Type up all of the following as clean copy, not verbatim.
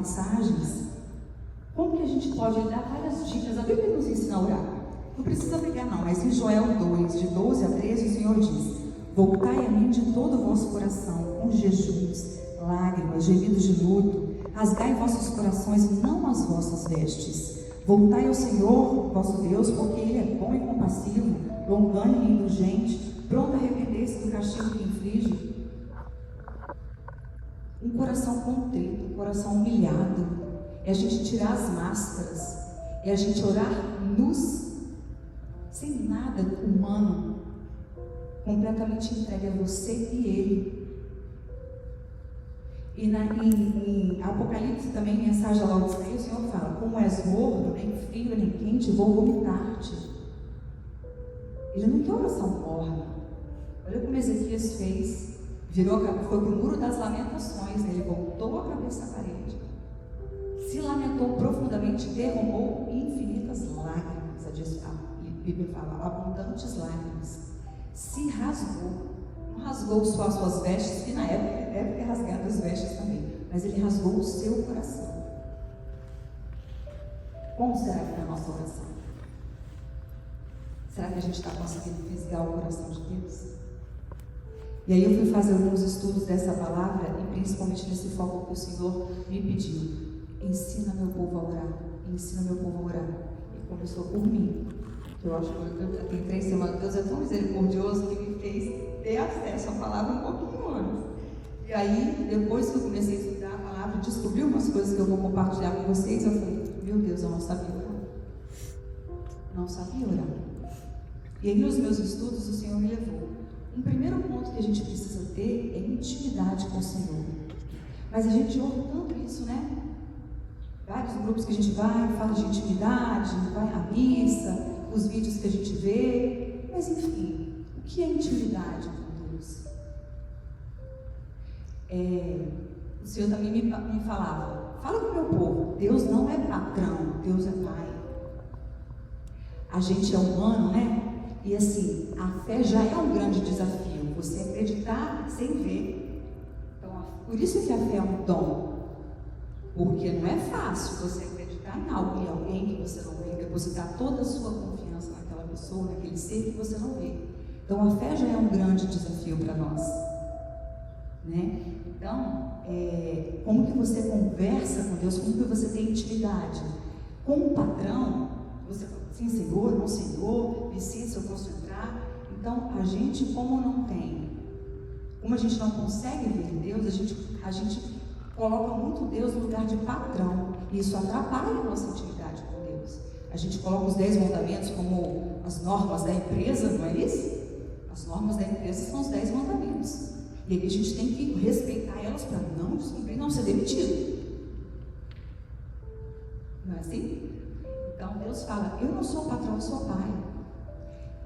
passagens, como que a gente pode dar várias dicas? A Bíblia nos ensina a orar. Não precisa brigar não, mas em Joel 2, de 12 a 13, o Senhor diz: voltai a mim de todo o vosso coração, com jejuns, lágrimas, gemidos de luto, rasgai vossos corações e não as vossas vestes. Voltai ao Senhor, vosso Deus, porque Ele é bom e compassivo, longânimo e indulgente, pronto a arrepender-se do castigo que inflige. Um coração contrito, um coração humilhado, é a gente tirar as máscaras, é a gente orar nus, sem nada humano, completamente entregue a você e Ele. E em Apocalipse também, mensagem da Laodiceia, o Senhor fala: como és morno, nem frio, nem quente, vou vomitar-te. Ele não quer oração morna. Olha como Ezequias fez. Foi para o muro das lamentações, né? Ele voltou a cabeça à parede, se lamentou profundamente, derramou infinitas lágrimas. A Bíblia fala, abundantes lágrimas. Se rasgou. Não rasgou só as suas vestes, que na época ele deve ter rasgado as vestes também, mas ele rasgou o seu coração. Como será que é a nossa oração? Será que a gente está conseguindo fisgar o coração de Deus? E aí eu fui fazer alguns estudos dessa palavra, e principalmente nesse foco que o Senhor me pediu: ensina meu povo a orar, ensina meu povo a orar. E começou por mim. Eu acho que eu tenho 3 semanas, Deus é tão misericordioso que me fez ter acesso à palavra um pouquinho antes. E aí, depois que eu comecei a estudar a palavra, descobri umas coisas que eu vou compartilhar com vocês, eu falei: meu Deus, eu não sabia orar. Não sabia orar. E aí, nos meus estudos, o Senhor me levou. Um primeiro ponto que a gente precisa ter é intimidade com o Senhor. Mas a gente ouve tanto isso, né? Vários grupos que a gente vai, fala de intimidade, vai à missa, os vídeos que a gente vê, mas enfim, o que é intimidade com Deus? O Senhor também me falava: fala com o meu povo, Deus não é patrão, Deus é pai. A gente é humano, né? E assim, a fé já é um grande desafio, você acreditar sem ver. Então, por isso que a fé é um dom, porque não é fácil você acreditar em algo, em alguém que você não vê, depositar toda a sua confiança naquela pessoa, naquele ser que você não vê. Então, a fé já é um grande desafio para nós, né? Então, como que você conversa com Deus, como que você tem intimidade? Com o patrão, você fala: sim, Senhor, não, Senhor, licença, eu posso entrar. Então, a gente, como a gente não consegue ver Deus, a gente coloca muito Deus no lugar de patrão, e isso atrapalha a nossa intimidade com Deus. A gente coloca os 10 mandamentos como as normas da empresa, não é isso? As normas da empresa são os 10 mandamentos, e aí a gente tem que respeitar elas para não descumprir, não ser demitido. Não é assim? Então Deus fala: eu não sou patrão, eu sou pai.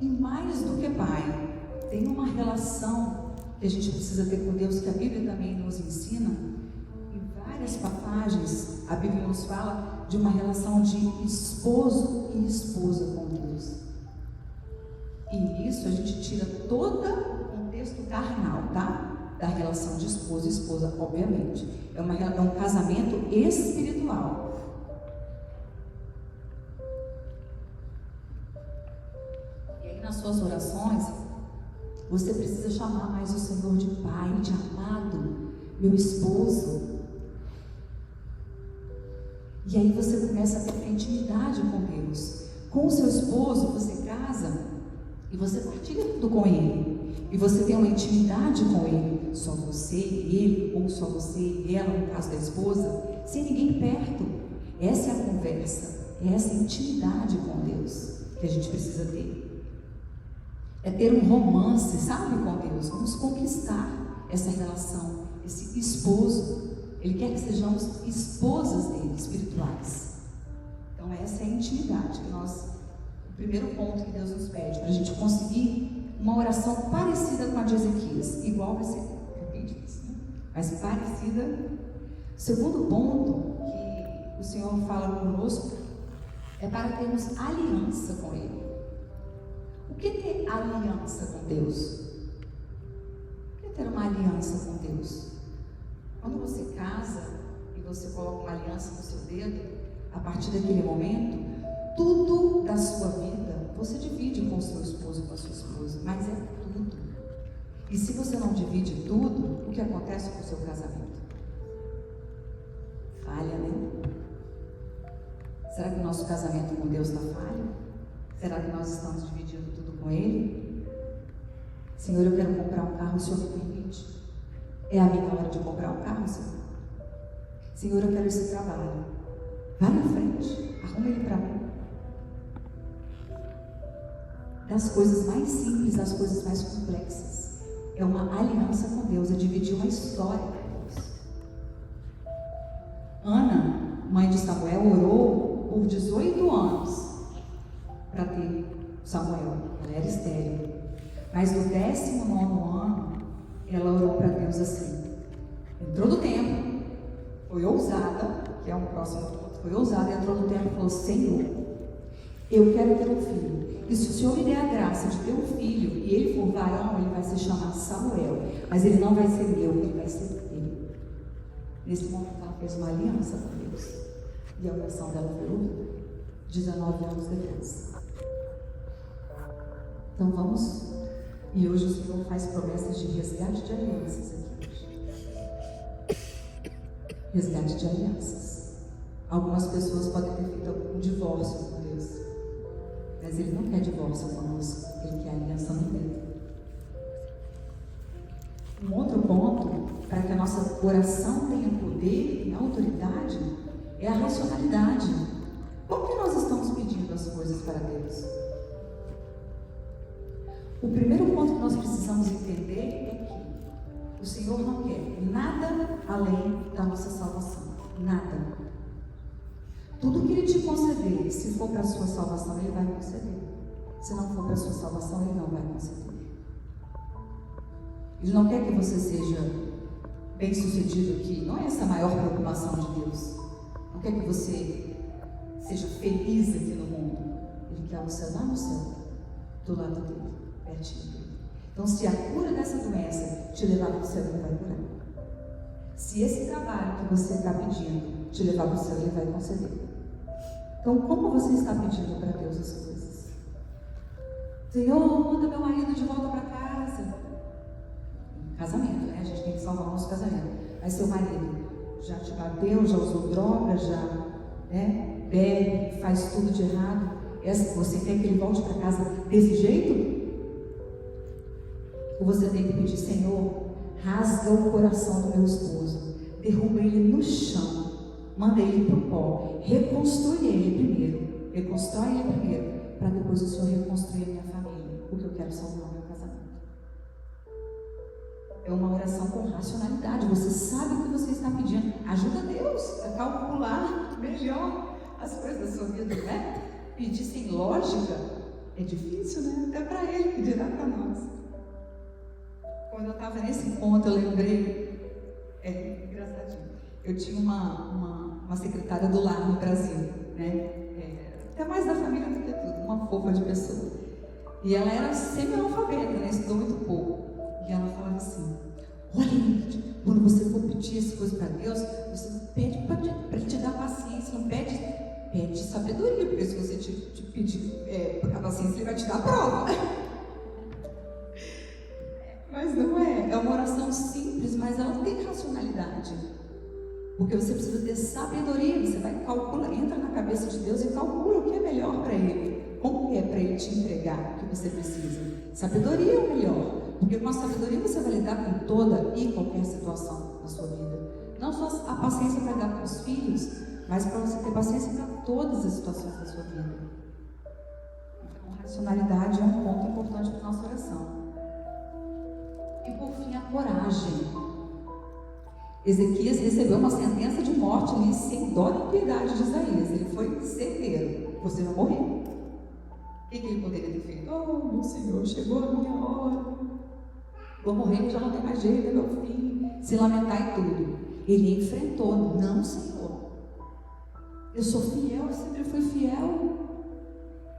E mais do que pai, tem uma relação que a gente precisa ter com Deus, que a Bíblia também nos ensina. Em várias passagens, a Bíblia nos fala de uma relação de esposo e esposa com Deus. E nisso a gente tira todo o contexto carnal, tá? Da relação de esposo e esposa, obviamente. É um casamento espiritual. Nas suas orações, você precisa chamar mais o Senhor de pai, de amado, meu esposo. E aí você começa a ter intimidade com Deus. Com o seu esposo, você casa e você partilha tudo com ele. E você tem uma intimidade com ele, só você e ele, ou só você e ela, no caso da esposa, sem ninguém perto. Essa é a conversa, é essa intimidade com Deus que a gente precisa ter. É ter um romance, sabe, com Deus. Vamos conquistar essa relação, esse esposo. Ele quer que sejamos esposas dele, espirituais. Então essa é a intimidade que o primeiro ponto que Deus nos pede, para a gente conseguir uma oração parecida com a de Ezequias. Igual vai ser, depende disso, né? Mas parecida. O segundo ponto que o Senhor fala conosco é para termos aliança com Ele. O que é ter aliança com Deus? O que é ter uma aliança com Deus? Quando você casa, e você coloca uma aliança no seu dedo, a partir daquele momento, tudo da sua vida, você divide com o seu esposo, com a sua esposa, mas é tudo. E se você não divide tudo, o que acontece com o seu casamento? Falha, né? Será que o nosso casamento com Deus está falho? Será que nós estamos dividindo tudo com Ele? Senhor, eu quero comprar um carro, o Senhor me permite? É a minha hora de comprar um carro, Senhor? Senhor, eu quero esse trabalho. Vai na frente, arruma ele para mim. Das coisas mais simples às coisas mais complexas. É uma aliança com Deus, é dividir uma história com Deus. Ana, mãe de Samuel, orou por 18 anos para ter Samuel. Ela era estéril. Mas no 19º ano, ela orou para Deus assim. Entrou no templo, foi ousada, que é um próximo ponto, foi ousada, entrou no templo e falou: Senhor, eu quero ter um filho. E se o Senhor me der a graça de ter um filho, e ele for varão, ele vai se chamar Samuel. Mas ele não vai ser meu, ele vai ser dele. Nesse momento ela fez uma aliança com Deus. E a oração dela foi ouvida. 19 anos depois. Então vamos. E hoje o Senhor faz promessas de resgate de alianças aqui hoje. Resgate de alianças. Algumas pessoas podem ter feito algum divórcio com Deus. Mas Ele não quer divórcio conosco, Ele quer aliança no dedo. Um outro ponto, para que a nossa oração tenha poder, tenha autoridade, é a racionalidade. Como que nós estamos pedindo as coisas para Deus? O primeiro ponto que nós precisamos entender é que o Senhor não quer nada além da nossa salvação. Nada. Tudo que Ele te conceder, se for para a sua salvação, Ele vai conceder. Se não for para a sua salvação, Ele não vai conceder. Ele não quer que você seja bem sucedido aqui. Não é essa a maior preocupação de Deus. Não quer que você seja feliz aqui no mundo. Ele quer você lá no céu, do lado dele, pertinho dele. Então, se a cura dessa doença te levar para o céu, Ele vai curar. Se esse trabalho que você está pedindo te levar para o céu, Ele vai conceder. Então, como você está pedindo para Deus as coisas? Senhor, manda meu marido de volta para casa. Casamento, né? A gente tem que salvar o nosso casamento. Aí seu marido já te bateu, já usou droga, já bebe, faz tudo de errado. Você quer que ele volte para casa desse jeito? Ou você tem que pedir: Senhor, rasga o coração do meu esposo, derruba ele no chão, manda ele para o pó, reconstrui ele primeiro, para depois o Senhor reconstruir a minha família, porque eu quero salvar o meu casamento. É uma oração com racionalidade. Você sabe o que você está pedindo. Ajuda Deus a calcular melhor as coisas da sua vida, né? Pedir sem lógica é difícil, né? Até para Ele pedir, não para nós. Quando eu estava nesse ponto, eu lembrei, engraçadinho, eu tinha uma secretária do lar no Brasil, né? Até mais da família do que tudo, uma fofa de pessoa. E ela era semi-analfabeta, né? Estudou muito pouco. E ela falava assim: olha, quando você for pedir essas coisas para Deus, você pede para Ele te dar paciência, não pede sabedoria, porque se você te pedir a paciência, Ele vai te dar a prova. Mas não é. É uma oração simples, mas ela tem racionalidade. Porque você precisa ter sabedoria. Você vai calcular, entra na cabeça de Deus e calcula o que é melhor para Ele. Como que é para Ele te entregar o que você precisa? Sabedoria é o melhor. Porque com a sabedoria você vai lidar com toda e qualquer situação da sua vida. Não só a paciência para lidar com os filhos, mas para você ter paciência para todas as situações da sua vida. Então, a racionalidade é um ponto importante para a nossa oração. E por fim, a coragem. Ezequias recebeu uma sentença de morte ali, sem dó nem piedade de Isaías. Ele foi certeiro: você vai morrer. O que ele poderia ter feito? Oh, meu Senhor, chegou a minha hora. Vou morrer, já não tem mais jeito, é meu fim. Se lamentar e tudo. Ele enfrentou: não, Senhor. Eu sou fiel, eu sempre fui fiel.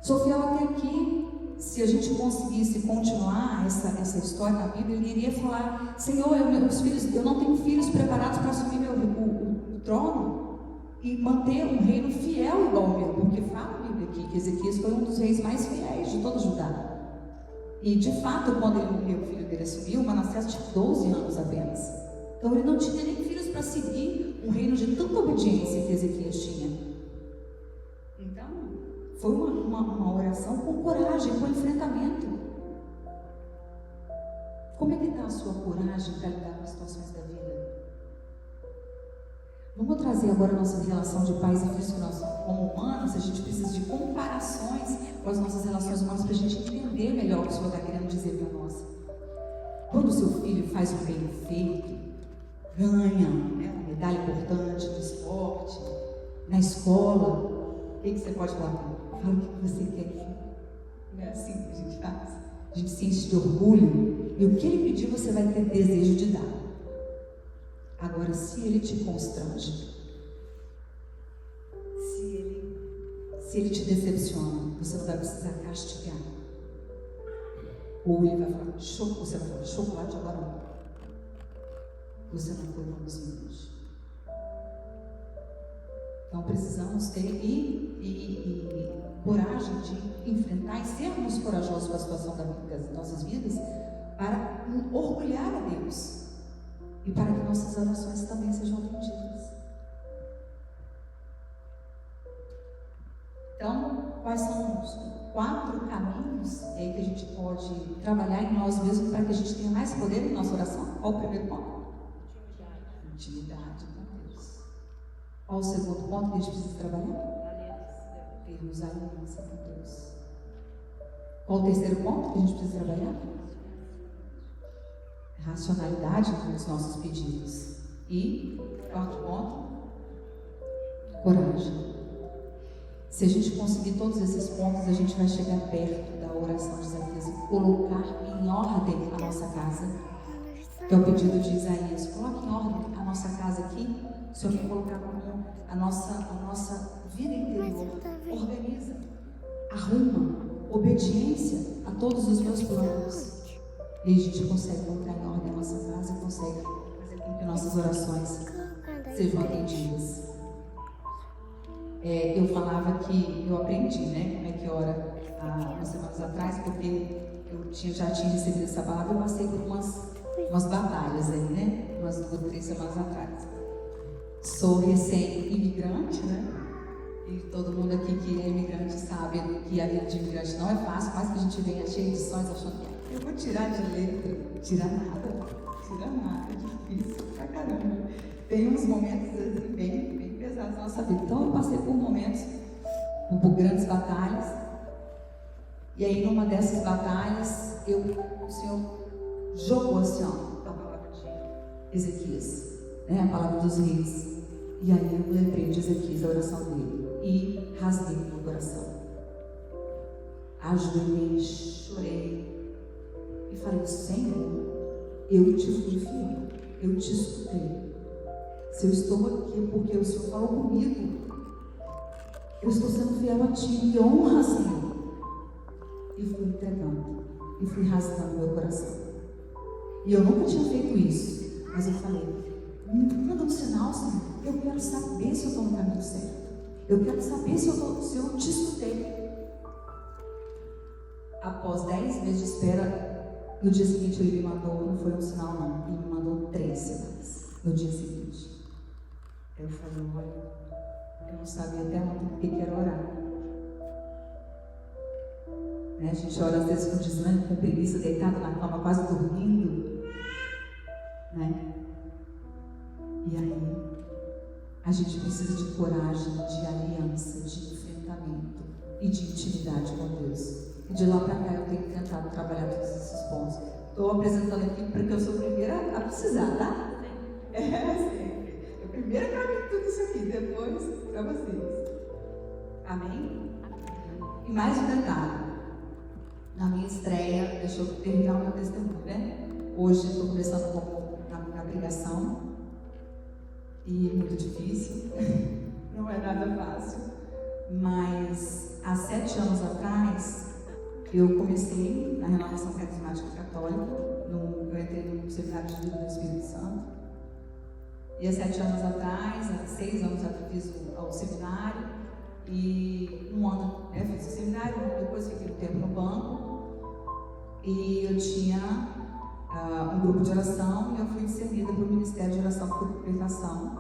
Sou fiel até aqui. Se a gente conseguisse continuar essa história na Bíblia, ele iria falar: Senhor, meus filhos, eu não tenho filhos preparados para assumir trono e manter um reino fiel igual ao meu, porque fala a Bíblia aqui que Ezequias foi um dos reis mais fiéis de todo Judá. E de fato, quando ele morreu, o filho dele assumiu, Manassés tinha 12 anos apenas. Então ele não tinha nem filhos para seguir um reino de tanta obediência que Ezequias tinha. Então, foi uma oração com coragem, com enfrentamento. Como é que está a sua coragem para lidar com as situações da vida? Vamos trazer agora a nossa relação de pais e filhos como humanos. A gente precisa de comparações com as nossas relações humanas para a gente entender melhor o que o Senhor está querendo dizer para nós. Quando o seu filho faz um bem feito, ganha uma medalha importante no esporte, na escola, o que você pode falar? Fala o que você quer que não é assim que a gente faz. A gente se enche de orgulho e o que ele pedir você vai ter desejo de dar. Agora, se ele te constrange, se ele te decepciona, você não vai precisar castigar. Ou ele vai falar, você vai falar, chocolate agora não. Você não foi como os meninos. Então precisamos ter coragem de enfrentar e sermos corajosos com a situação das nossas vidas para orgulhar a Deus. E para que nossas orações também sejam atendidas. Então, quais são os 4 caminhos que a gente pode trabalhar em nós mesmos para que a gente tenha mais poder em nossa oração? Qual o primeiro ponto? Intimidade com Deus. Qual o segundo ponto que a gente precisa trabalhar? Termos aliança com Deus. Qual o terceiro ponto que a gente precisa trabalhar? Racionalidade nos nossos pedidos. E, 4º ponto, coragem. Se a gente conseguir todos esses pontos, a gente vai chegar perto da oração de Isaías e colocar em ordem a nossa casa, que é o pedido de Isaías. Coloque em ordem a nossa casa aqui. O Senhor quer colocar como a nossa vida interior. Organiza, arruma, obediência a todos os meus planos. E a gente consegue colocar em ordem a nossa casa e consegue fazer com que nossas orações sejam atendidas. Eu falava que eu aprendi, como é que ora há umas semanas atrás, porque eu já tinha recebido essa palavra e passei por umas batalhas aí, umas 2 ou 3 semanas atrás. Sou recém-imigrante, e todo mundo aqui que é imigrante sabe que a vida de imigrante não é fácil, mas que a gente venha cheio de sonhos achando que eu vou tirar de letra. Tira nada, é difícil pra caramba. Tem uns momentos assim, bem pesados na nossa vida. Então eu passei por momentos, por grandes batalhas. E aí numa dessas batalhas, o Senhor jogou assim, a palavra de Ezequias, a palavra dos reis. E aí eu lembrei de Ezequias, a oração dele, e rasguei meu coração. Ajoelhei, chorei e falei: Senhor, eu te fui fiel, eu te escutei. Se eu estou aqui é porque o Senhor falou comigo. Eu estou sendo fiel a Ti, me honra, Senhor. E fui entregando, e fui rasgando meu coração. E eu nunca tinha feito isso, mas eu falei: manda um sinal, Senhor. Eu quero saber se eu estou no caminho certo. Eu quero saber se eu te escutei. Após 10 meses de espera, no dia seguinte ele me mandou, não foi um sinal não, ele me mandou 3 sinais no dia seguinte. Eu falei: olha, eu não sabia até ontem o que era orar. A gente ora às vezes com desânimo, com preguiça, deitado na cama, quase dormindo. E aí, a gente precisa de coragem, de aliança, de enfrentamento e de intimidade com Deus. E de lá para cá eu tenho tentado trabalhar todos esses pontos. Estou apresentando aqui porque eu sou a primeira a precisar, tá? Sempre. Eu primeiro para mim tudo isso aqui, depois para vocês. Amém? E mais um detalhe. Na minha estreia, deixa eu terminar o meu testemunho, Hoje estou começando na pregação. E é muito difícil, não é nada fácil. Mas há 7 anos atrás, eu comecei na Renovação Carismática Católica. Eu entrei no Seminário de Vida do Espírito Santo. E há 7 anos atrás, há 6 anos atrás, fiz o seminário. E um ano, né, fiz o seminário, depois fiquei um tempo no banco. E eu tinha um grupo de oração e eu fui discernida para o Ministério de Oração por Libertação,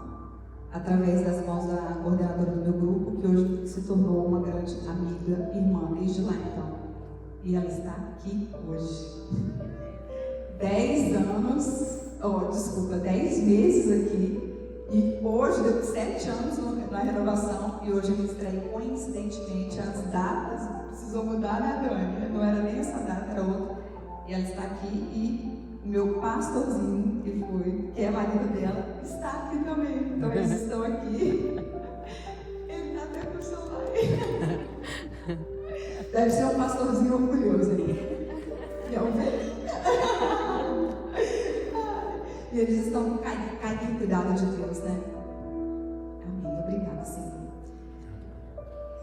através das mãos da coordenadora do meu grupo, que hoje se tornou uma grande amiga e irmã desde lá então. E ela está aqui hoje. 10 meses aqui. E hoje, deu 7 anos na renovação, e hoje eu ministrei coincidentemente as datas, precisou mudar, né, Dani? Não era nem essa data, era outra. E ela está aqui, e o meu pastorzinho, que é marido dela, está aqui também. Então eles estão aqui. Ele está até com o celular. Deve ser um pastorzinho orgulhoso aí. E é um velho. E eles estão caindo no cuidado de Deus, né? Amém. Obrigada, Senhor.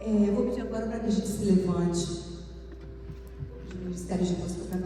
Eu vou pedir agora para que a gente se levante. O Ministério de Música para